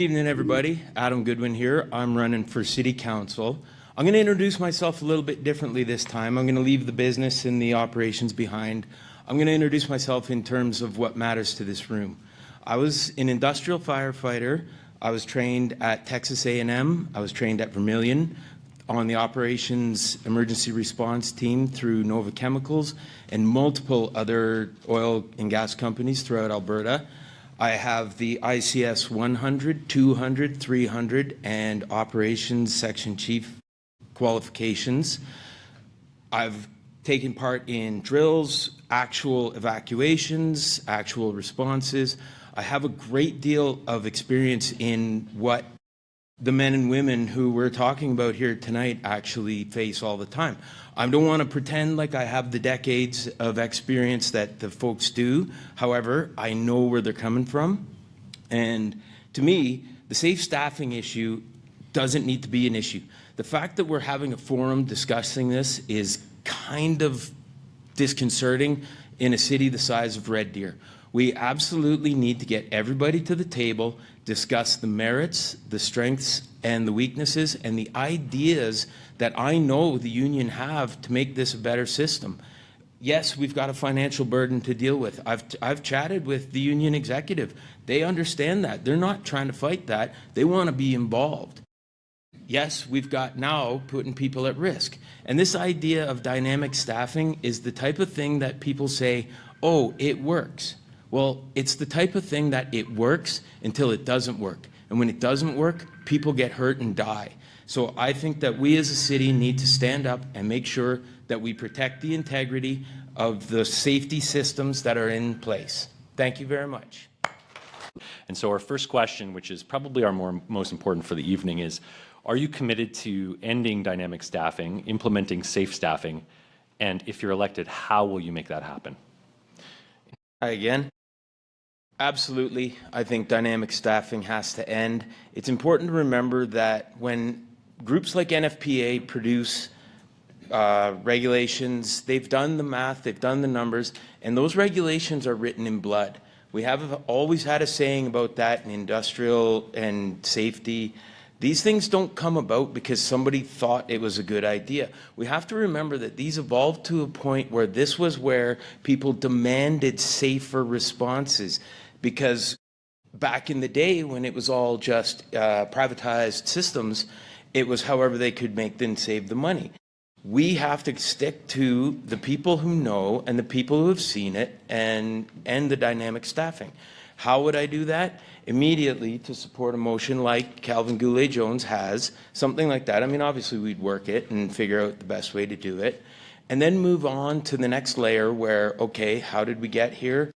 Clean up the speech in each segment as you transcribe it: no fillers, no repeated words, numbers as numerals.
Good evening, everybody. Adam Goodwin here. I'm running for City Council. I'm going to introduce myself a little bit differently this time. I'm going to leave the business and the operations behind. I'm going to introduce myself in terms of what matters to this room. I was an industrial firefighter. I was trained at Texas A&M. I was trained at Vermilion on the operations emergency response team through Nova Chemicals and multiple other oil and gas companies throughout Alberta. I have the ICS 100, 200, 300, and Operations Section Chief qualifications. I've taken part in drills, actual evacuations, actual responses. I have a great deal of experience in what the men and women who we're talking about here tonight actually face all the time. I don't want to pretend like I have the decades of experience that the folks do. However, I know where they're coming from. And to me, the safe staffing issue doesn't need to be an issue. The fact that we're having a forum discussing this is kind of disconcerting in a city the size of Red Deer. We absolutely need to get everybody to the table, discuss the merits, the strengths, and the weaknesses, and the ideas that I know the union have to make this a better system. Yes, we've got a financial burden to deal with. I've chatted with the union executive. They understand that. They're not trying to fight that. They want to be involved. Yes, we've got now putting people at risk. And this idea of dynamic staffing is the type of thing that people say, oh, it works. Well, it's the type of thing that it works until it doesn't work. And when it doesn't work, people get hurt and die. So I think that we as a city need to stand up and make sure that we protect the integrity of the safety systems that are in place. Thank you very much. And so our first question, which is probably our most important for the evening, is, are you committed to ending dynamic staffing, implementing safe staffing, and if you're elected, how will you make that happen? Hi again. Absolutely. I think dynamic staffing has to end. It's important to remember that when groups like NFPA produce regulations, they've done the math, they've done the numbers, and those regulations are written in blood. We have always had a saying about that in industrial and safety. These things don't come about because somebody thought it was a good idea. We have to remember that these evolved to a point where this was where people demanded safer responses, because back in the day when it was all just privatized systems, it was however they could make them save the money. We have to stick to the people who know and the people who have seen it and the dynamic staffing. How would I do that? Immediately to support a motion like Calvin Goulet-Jones has, something like that. I mean, obviously we'd work it and figure out the best way to do it, and then move on to the next layer where, okay, how did we get here?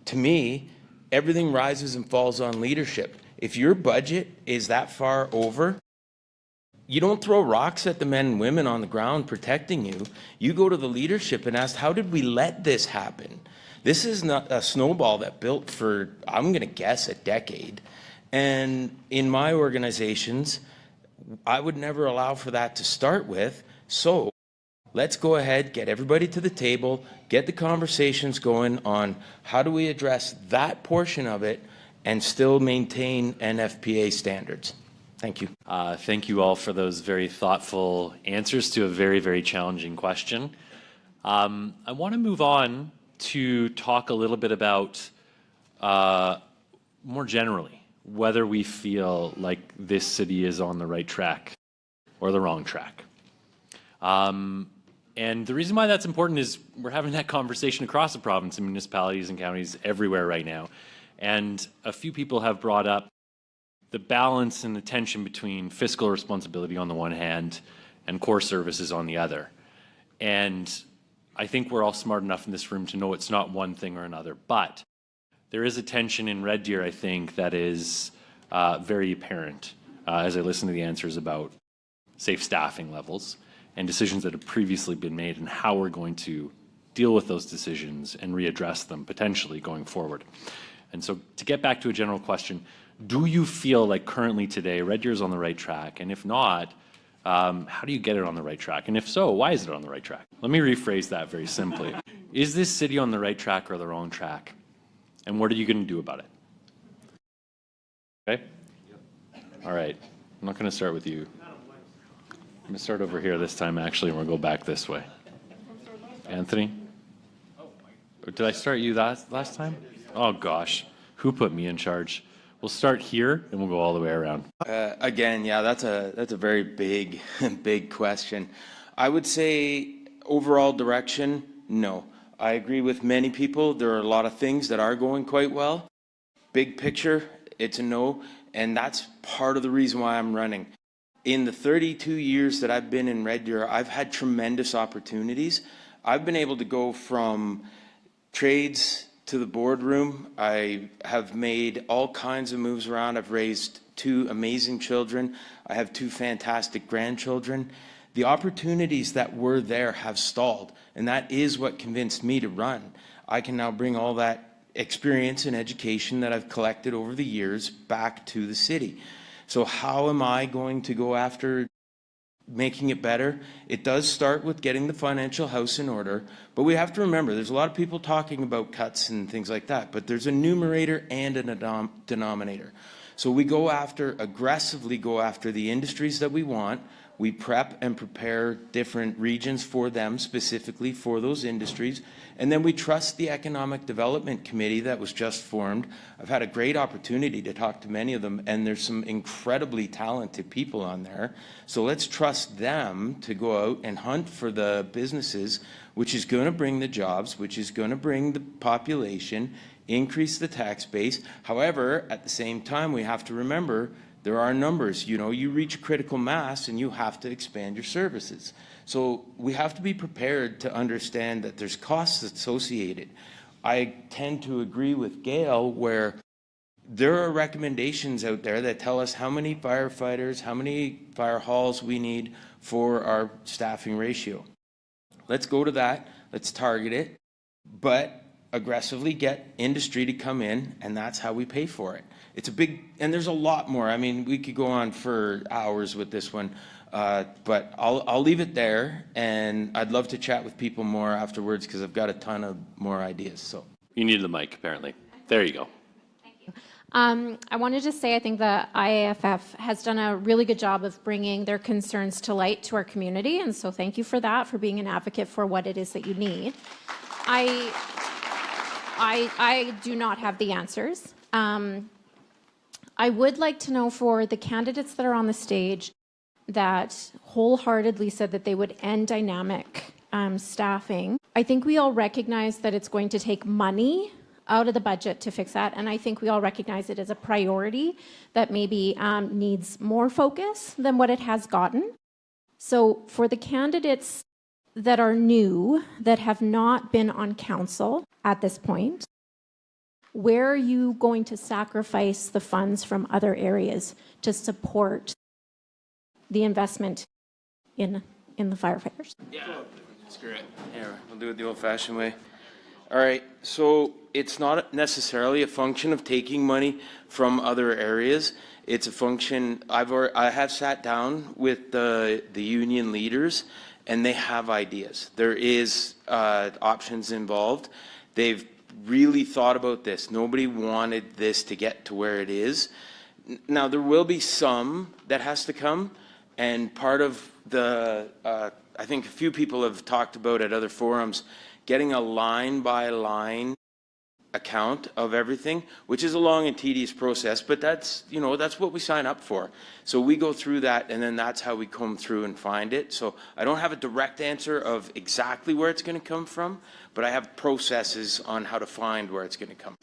To me, everything rises and falls on leadership. If your budget is that far over, you don't throw rocks at the men and women on the ground protecting you. You go to the leadership and ask, how did we let this happen? This is not a snowball that built for, I'm going to guess, a decade. And in my organizations, I would never allow for that to start with. So let's go ahead, get everybody to the table, get the conversations going on how do we address that portion of it and still maintain NFPA standards. Thank you. Thank you all for those very thoughtful answers to a very, very challenging question. I want to move on to talk a little bit about, more generally, whether we feel like this city is on the right track or the wrong track. And the reason why that's important is we're having that conversation across the province in municipalities and counties everywhere right now. And a few people have brought up the balance and the tension between fiscal responsibility on the one hand and core services on the other. And I think we're all smart enough in this room to know it's not one thing or another, but there is a tension in Red Deer, I think, that is very apparent as I listen to the answers about safe staffing levels and decisions that have previously been made and how we're going to deal with those decisions and readdress them potentially going forward. And so to get back to a general question, do you feel like currently today Red Deer is on the right track? And if not, how do you get it on the right track? And if so, why is it on the right track? Let me rephrase that very simply. Is this city on the right track or the wrong track? And what are you going to do about it? Okay? All right. I'm not going to start with you. I'm going to start over here this time, actually, and we'll go back this way. Anthony? Or did I start you last time? Oh, gosh. Who put me in charge? We'll start here, and we'll go all the way around. Again, yeah, that's a very big, big question. I would say overall direction, no. I agree with many people. There are a lot of things that are going quite well. Big picture, it's a no, and that's part of the reason why I'm running. In the 32 years that I've been in Red Deer, I've had tremendous opportunities. I've been able to go from trades to the boardroom. I have made all kinds of moves around. I've raised 2 amazing children. I have 2 fantastic grandchildren. The opportunities that were there have stalled, and that is what convinced me to run. I can now bring all that experience and education that I've collected over the years back to the city. So how am I going to go after making it better? It does start with getting the financial house in order, but we have to remember there's a lot of people talking about cuts and things like that, but there's a numerator and a denominator. So we aggressively go after the industries that we want. We prep and prepare different regions for them, specifically for those industries. And then we trust the Economic Development Committee that was just formed. I've had a great opportunity to talk to many of them, and there's some incredibly talented people on there. So let's trust them to go out and hunt for the businesses, which is going to bring the jobs, which is going to bring the population, increase the tax base. However, at the same time, we have to remember there are numbers. You know, you reach critical mass and you have to expand your services. So we have to be prepared to understand that there's costs associated. I tend to agree with Gail where there are recommendations out there that tell us how many firefighters, how many fire halls we need for our staffing ratio. Let's go to that. Let's target it, but aggressively get industry to come in, and that's how we pay for it. It's a big, and there's a lot more. I mean, we could go on for hours with this one, but I'll leave it there, and I'd love to chat with people more afterwards because I've got a ton of more ideas. So You need the mic, apparently. There you go. I wanted to say I think the IAFF has done a really good job of bringing their concerns to light to our community, and so thank you for that, for being an advocate for what it is that you need. I do not have the answers. I would like to know for the candidates that are on the stage that wholeheartedly said that they would end dynamic staffing. I think we all recognize that it's going to take money out of the budget to fix that, and I think we all recognize it as a priority that maybe needs more focus than what it has gotten. So for the candidates that are new, that have not been on council at this point, where are you going to sacrifice the funds from other areas to support the investment in the firefighters? Yeah, screw it. Here, we'll do it the old-fashioned way. All right, so it's not necessarily a function of taking money from other areas. It's a function, I have sat down with the union leaders, and they have ideas. There is options involved. They've really thought about this. Nobody wanted this to get to where it is. Now, there will be some that has to come, and part of the, I think a few people have talked about at other forums, getting a line-by-line account of everything, which is a long and tedious process, but that's, you know, that's what we sign up for. So we go through that, and then that's how we comb through and find it. So I don't have a direct answer of exactly where it's going to come from, but I have processes on how to find where it's going to come from.